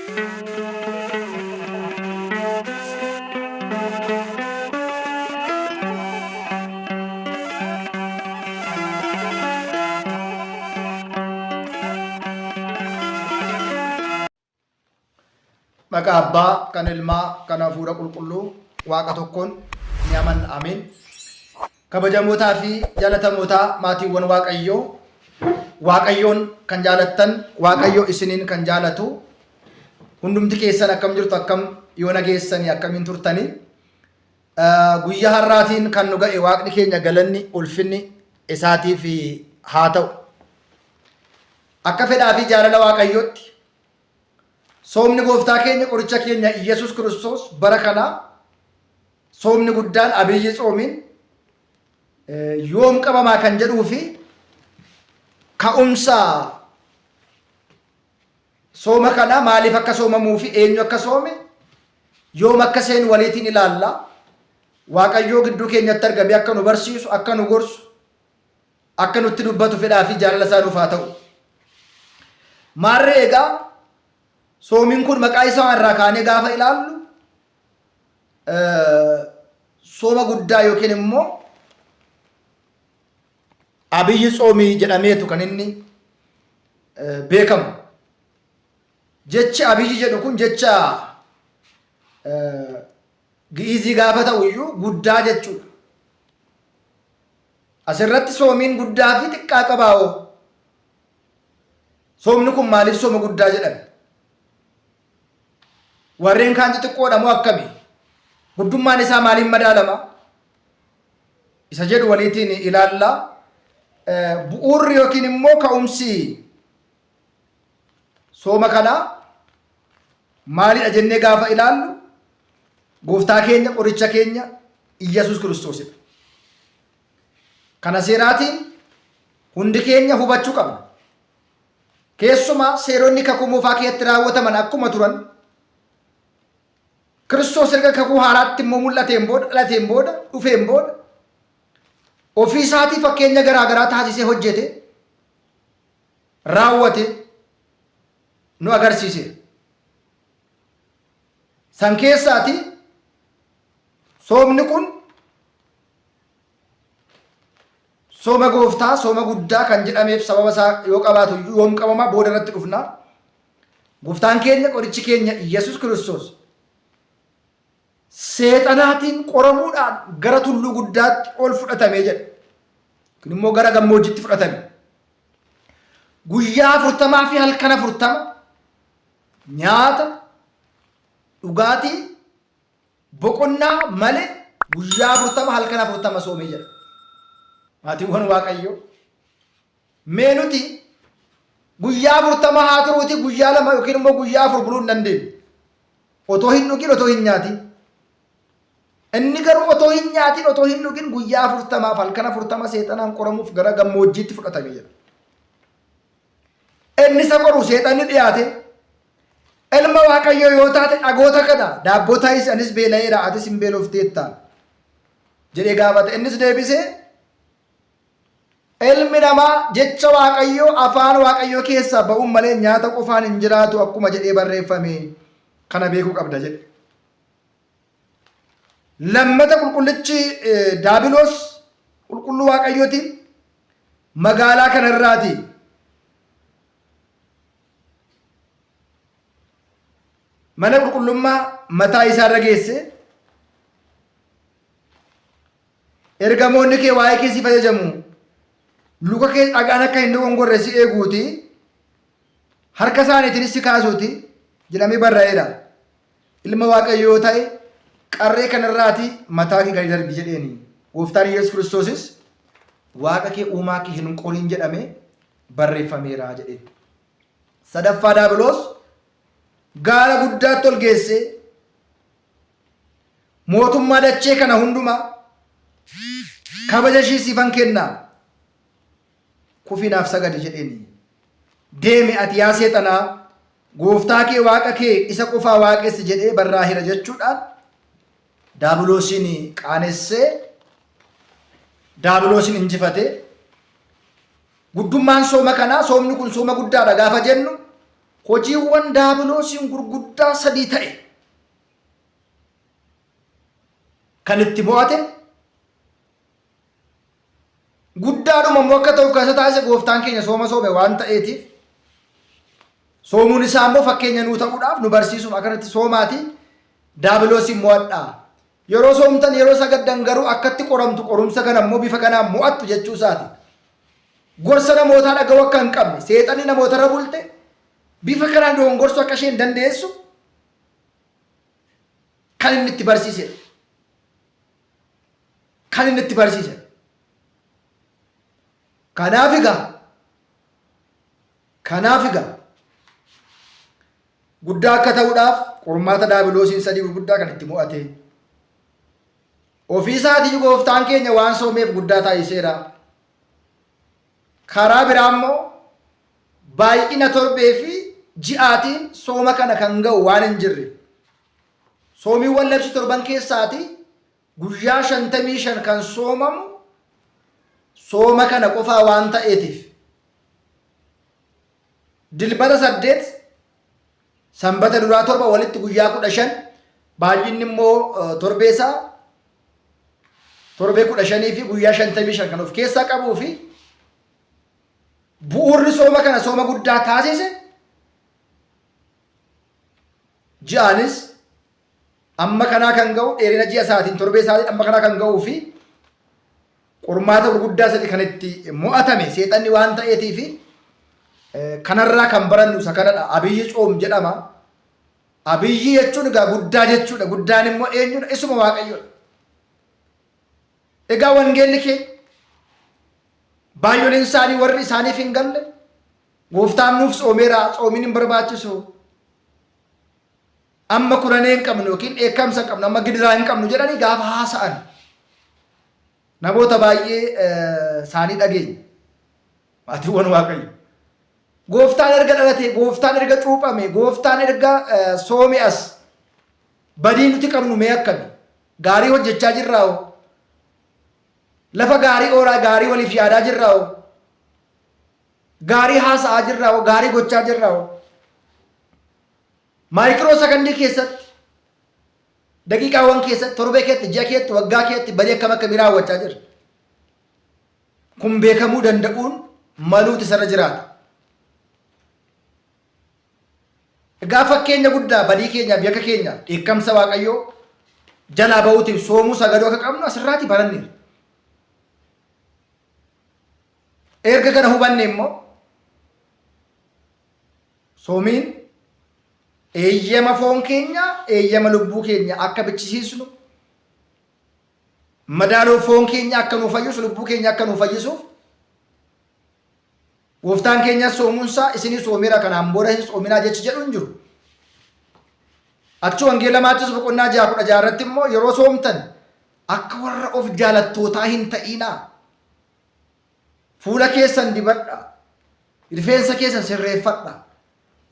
Maka abbaa kan ilmaa kan hafuura qulqulluu waaqa tokkoon ni amanna. Ameen. Kabajamootaa fi jaalatamootaa maatiiwwan Waaqayyoon kan jaalattan, Waaqayyo isiniin kan jaalatu, hundumti keessan akkam jirtu, akkam yoo nageessanii, akkamiin turtanii. Guyyaa har'aatiin kan nu ga'e Waaqni keenya galanni ulfinni isaatiif haa ta'u. Akka fedhaa fi jaalala Waaqayyootti soomni gooftaa keenya qoricha keenya Yesus Kiristoos bara kana soomni guddaan abiyyi tsoomiin yoom qabamaa kan jedhuu fi ka'umsa sooma kana maaliif akka soomamuu fi eenyu akka soome yoom akka seenu waliitiin ilaalla. Waaqayyoo gidduu keenyatti argamee akka nu barsiisu, akka nu gorsu, akka nutti dubbatu fedhaa fi jaalala isaa nuuf haa ta'u. Maarree egaa soomiin kun maqaa isaa irraa kaanee gaafa ilaallu sooma guddaa yookiin immoo abiyyi tsoomii jedhameetu kan inni beekamu. Jechi abiyyi jedhu kun jecha gi'izii gaafa ta'u iyyuu guddaa jechuudha. Asirratti soomiin guddaa fi xiqqaa qabaa'oo. Soomni kun maaliif sooma guddaa jedhame? Warreen kaan xixiqqoodha moo akkami? Guddummaan isaa maaliin madaalama? Isa jedhu waliitiin ilaalla. Bu'uurri yookiin immoo ka'umsi sooma kanaa maalidha jennee gaafa ilaallu gooftaa keenya qoricha keenya Iyyasuus Kiristoosidha. Kana seeraatiin hundi keenya hubachuu qabna. Keessumaa seeronni kakuu moofaa keessatti raawwataman akkuma turan Kiristoos erga kakuu haaraatti immoo mul'ateen booda, dhalateen booda, dhufeen booda ofii isaatii fakkeenya garaagaraa taasisee hojjete, raawwate, nu agarsiise. San keessaati soomni kun sooma gooftaa, sooma guddaa kan jedhameef sababa isaa yoo qabaatu yoom qabamaa booda irratti dhufna. Gooftaan keenya qorichi keenya Iyyasuus Kiristoos seexanaatiin qoramuudhaan gara tulluu guddaatti ol fudhatamee jedha. Kun immoo gara gammoojjiitti fudhatame. Guyyaa 40 fi halkan 40 nyaata, dhugaatii, boqonnaa malee guyyaa 40 halkan 40 soomee jedha. Maatiiwwan Waaqayyoo. Mee nuti guyyaa 40 haa turuuti guyyaa 2 yookiin immoo guyyaa 4 buluu hin dandeenyu. Otoo hin dhugin, otoo hin nyaatin. Inni garuu otoo hin nyaatin, otoo hin dhugin guyyaa 40 fi halkan 40 seexanaan qoramuuf gara gammoojjiitti fudhatamee jira. Inni isa qoru seexanni dhiyaate ilma Waaqayyoo yoo taate dhagoota kana daabboo taa'is anis beela'eera atis hin beelofteettaa jedhee gaafate. Innis deebisee ilmi namaa jecha Waaqayyoo afaan Waaqayyoo keessaa ba'uun malee nyaata qofaan hin jiraatu akkuma jedhee barreeffame kana beekuu qabda jedhe. Lammata qulqullichi Daabiloos qulqulluu Waaqayyootiin magaalaa kanarraati mana qulqullummaa mataa isaa irra geesse ergamoonni kee waa'ee kee siif ajajamu luka kee dhagaan akka hin dogongorre si eeguuti harka isaaniitiinis si kaasuuti jedhamee barreeffameera. Ilma Waaqayyoo ta'e qarree kanarraati mataa kee gadi darbi jedheeni. Gooftaan Yesuus Kiristoosis waaqa kee uumaa kee hin qoriin jedhamee barreeffameera jedhee. Sadaffaa Daabiloos gaara guddaatti ol geesse mootummaa dachee kana hundumaa kabaja ishii siifan kennaa kufinaaf sagadi jedheeni. Deemi ati yaa seexanaa gooftaa kee waaqa kee isa qofaa waaqessi jedhee barraa'eera jechuudhaan Daabiloosin qaanessee Daabiloosin injifate. Guddummaan sooma kanaa soomni kun sooma guddaadha gaafa jennu hojiiwwan daabiloosiin gurguddaa sadii ta'e kan itti mo'ate guddaadhuma immoo akka ta'uuf kan isa taasise gooftaan keenya sooma soome waan ta'eetiif soomuun isaa immoo fakkeenya nuu ta'uudhaaf nu barsiisuuf akkanatti soomaati daabiloosiin mo'adhaa. Yeroo soomtan yeroo sagaddan garuu akkatti qoramtu qorumsa kana immoo bifa kanaan mo'attu jechuu isaati. Gorsa namootaa dhaga'uu akka hin qabne seexanni namootarra bulte bifa kanaan dogongorsu akka isheen dandeessu kan inni itti barsiise. Kan inni itti barsiise. Kanaaf egaa guddaa akka ta'uudhaaf qormaata daabiloosiin sadii gurguddaa kan itti mo'ate. Ofii isaatii gooftaan keenya waan soomeef guddaa taasiseera. Karaa biraa immoo baay'ina torbee fi ji'aatiin sooma kana kan ga'u waan hin jirre. Soomiiwwan labsi torban keessaati guyyaa 55 kan soomamu sooma kana qofaa waan ta'eetiif. Dilbata 8 sanbata duraa torba walitti guyyaa 15 baay'inni immoo torbeesaa torbee 15 fi guyyaa 55 kan of keessaa qabuu fi bu'uurri sooma kana sooma guddaa taasise ji'aanis amma kanaa kan ga'u dheerina ji'a isaatiin torbee isaatiin amma kanaa kan ga'uu fi qormaata gurguddaa sadii kan itti mo'atame seexanni waan ta'eetii fi kanarraa kan barannu isa kanadha. Abiyyi coom jedhama. Abiyyi jechuun egaa guddaa jechuudha. Guddaan immoo eenyudha? Isuma Waaqayyoodha. Egaa wangeelli kee baay'oleen isaanii warri isaaniif hin galle gooftaan nuuf soomeera soomiin hin barbaachisu. Amma kuranee hin qabnu yookiin dheekkamsa hin qabnu amma gidiraa hin qabnu jedhanii gaafa haasa'an namoota baay'ee isaanii dhageenya. Maatiiwwan Waaqayyo. Gooftaan erga dhalate, gooftaan erga cuuphame, gooftaan erga soome as badii nuti qabnu mee akkami? Gaarii hojjechaa jirraa hoo? Lafa gaarii ooraa gaarii waliif yaadaa jirraa hoo? Gaarii haasa'aa jirraa hoo? Gaarii gochaa jirraa hoo? Maayikiroo sakandii keessatti daqiiqaawwan keessatti torbee keetti ji'a keetti waggaa keetti badii akkam akkamii raawwachaa jirra. Kun beekamuu danda'uun maluuti isarra jiraata. Egaa fakkeenya guddaa badii keenyaaf yakka keenyaaf dheekkamsa Waaqayyoo jalaa ba'uutiif soomuu sagaduu akka qabnu asirraati baranneera. Erga kana hubanne immoo soomiin eeyyama foon keenya eeyyama lubbuu keenya akka bichisiisnu madaaloo foon keenya akka nuuf fayyisu lubbuu keenya akka nuuf fayyisuuf gooftaan keenya soomuunsaa isinii soomeera kanaan booda hin soominaa jechi jedhu hin jiru. Achi wangeela Maatiyoos boqonnaa 6:16 irratti immoo yeroo soomtan akka warra of jaalattootaa hin ta'inaa. Fuula keessan dibadhaa. Rifeensa keessan sirreeffadhaa.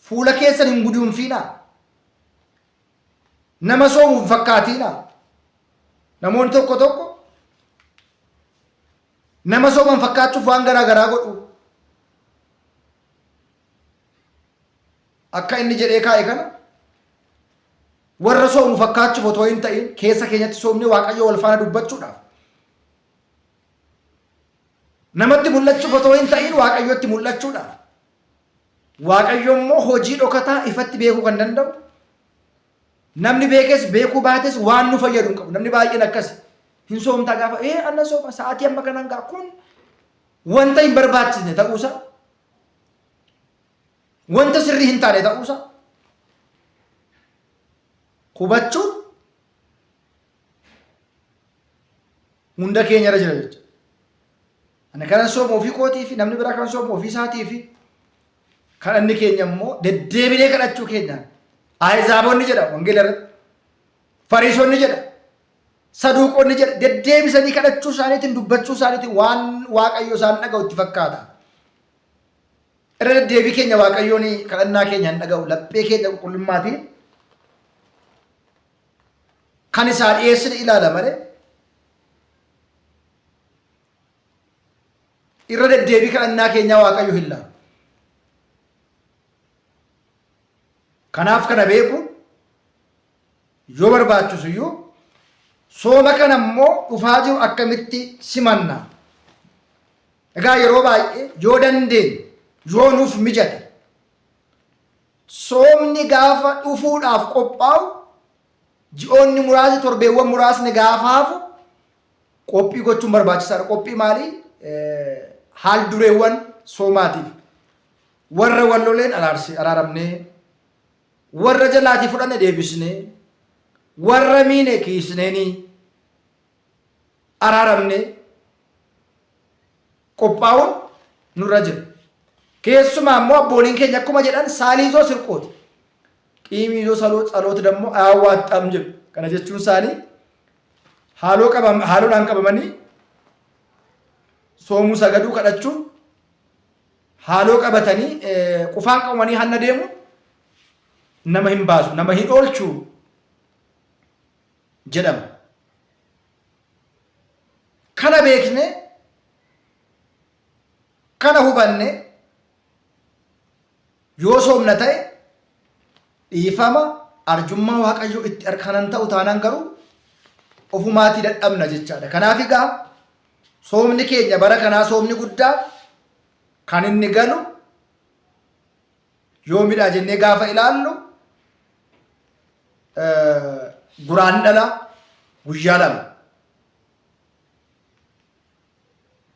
Fuula keessan hin guduunfinaa. Nama soomuuf fakkaatiinaa. Namoonni tokko tokko nama sooman fakkaachuuf waan garaa garaa godhu. Akka inni jedhee kaa'e kana warra soomu fakkaachuuf otoo hin ta'in keessa keenyatti soomnee Waaqayyo wal faana dubbachuudhaaf. Namatti mul'achuuf otoo hin ta'in Waaqayyotti mul'achuudhaaf. Waaqayyo immoo hojii dhokataa ifatti beekuu kan danda'u. Namni beekes beekuu baates waan nu fayyadu hin qabu. Namni baay'een akkas hin soomtaa gaafa anna sooma sa'aatii amma kanaan gaa kun wanta hin barbaachisne ta'uusaa. Wanta sirrii hin taane ta'uusaa hubachuun hunda keenya irra jira jechuudha. Ana kanan soomu ofii kootii fi namni biraa kan soomu ofii isaatii fi kan inni keenya immoo deddeebinee kadhachuu keenyaan Ahizaaboonni jedha wangeela irratti Fariisonni jedha Saduuqonni jedha deddeebisanii kadhachuu isaaniitiin dubbachuu isaaniitiin waan Waaqayyo isaan dhaga'u itti fakkaata. Irra deddeebii keenya Waaqayyoon kadhannaa keenya hin dhaga'u laphee keenya qulqullummaatiin kan isaan dhiyeessine ilaala malee irra deddeebii kadhannaa keenya Waaqayyo hin laalu. Kanaaf kana beeku yoo barbaachisu iyyuu sooma kana immoo dhufaa jiru akkamitti simanna. Egaa yeroo baay'ee yoo dandeenye yoo nuuf mijate soomni gaafa dhufuudhaaf qophaa'u ji'oonni muraasni torbeewwan muraasni gaafa hafu qophii gochuun barbaachisaadha. Qophii maalii? Haal dureewwan soomaatiif warra walloleen araaramnee warra jalaatii fudhanne deebisnee warra miine kiisneeni araaramnee qophaa'uun nurra jira. Keessumaa immoo abbooliin keenya akkuma jedhan saaliizoo sirqooti qiimiizoo salooti dammoo awwaattam jedhu. Kana jechuun isaanii haaloodhaan qabamanii soomuu sagaduu kadhachuun haaloo qabatanii qufaan qabamanii hanna deemu nama hin baasu nama hin oolchu jedhama. Kana beekne kana hubanne yoo soomna ta'e dhiifama arjummaa Waaqayyoo itti harkanan ta'u taanaan garuu ofumaatii dadhabna jechaadha. Kanaaf egaa soomni keenya bara kanaa soomni guddaa kan inni galu yoomidha jennee gaafa ilaallu guraandhala guyyaa 2.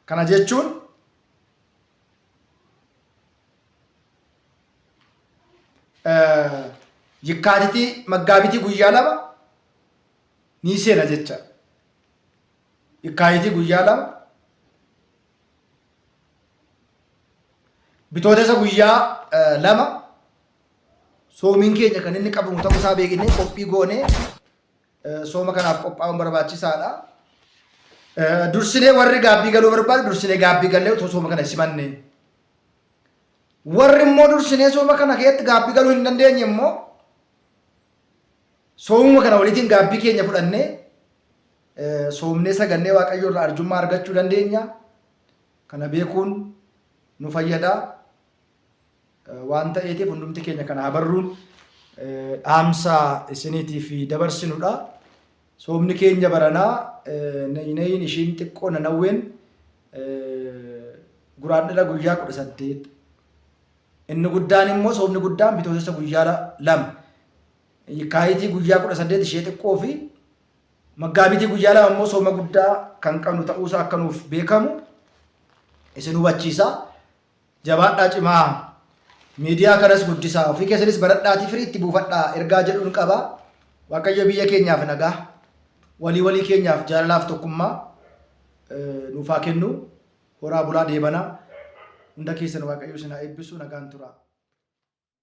Kana jechuun Yikkaatitii Maggaabitii guyyaa 2 ni seena jecha. Yikkaatitii guyyaa 2 Bitootessa guyyaa 2 soomiin keenya kan inni qabamu ta'uu isaa beeknee qophii goonee sooma kanaaf qophaa'uun barbaachisaadha. Dursinee warri gaabbii galuu barbaadu dursinee gaabbii gallee otoo sooma kana simanne. Warri immoo dursinee sooma kana keessatti gaabbii galuu hin dandeenye immoo soomuma kana walitiin gaabbii keenya fudhannee soomnee sagannee Waaqayyo irraa arjummaa argachuu dandeenya. Kana beekuun nu fayyada. Waan ta'eetiif hundumti keenya kana habarruun dhaamsa isiniitiif dabarsinudha. Soomni keenya baranaa nayin ishiin xiqqoo nanawween guraandhala guyyaa 18. Inni guddaan immoo soomni guddaan Bitootessa guyyaa 2. Yikkaayitii guyyaa 18 ishee xiqqoo fi Maggaabitii guyyaa 2 immoo sooma guddaa kan qabnu ta'uusaa akka nuuf beekamu isin hubachiisa. Jabaadhaa cimaa miidiyaa kanas guddisaa ofii keessanis baradhaatii firiitti buufadhaa ergaa jedhuun qaba. Waaqayyo biyya keenyaaf nagaa walii keenyaaf jaalalaaf tokkummaa nuuf haa kennu. Horaa bulaa deebanaa hunda keessan Waaqayyo isin haa eebbisu. Nagaan tura.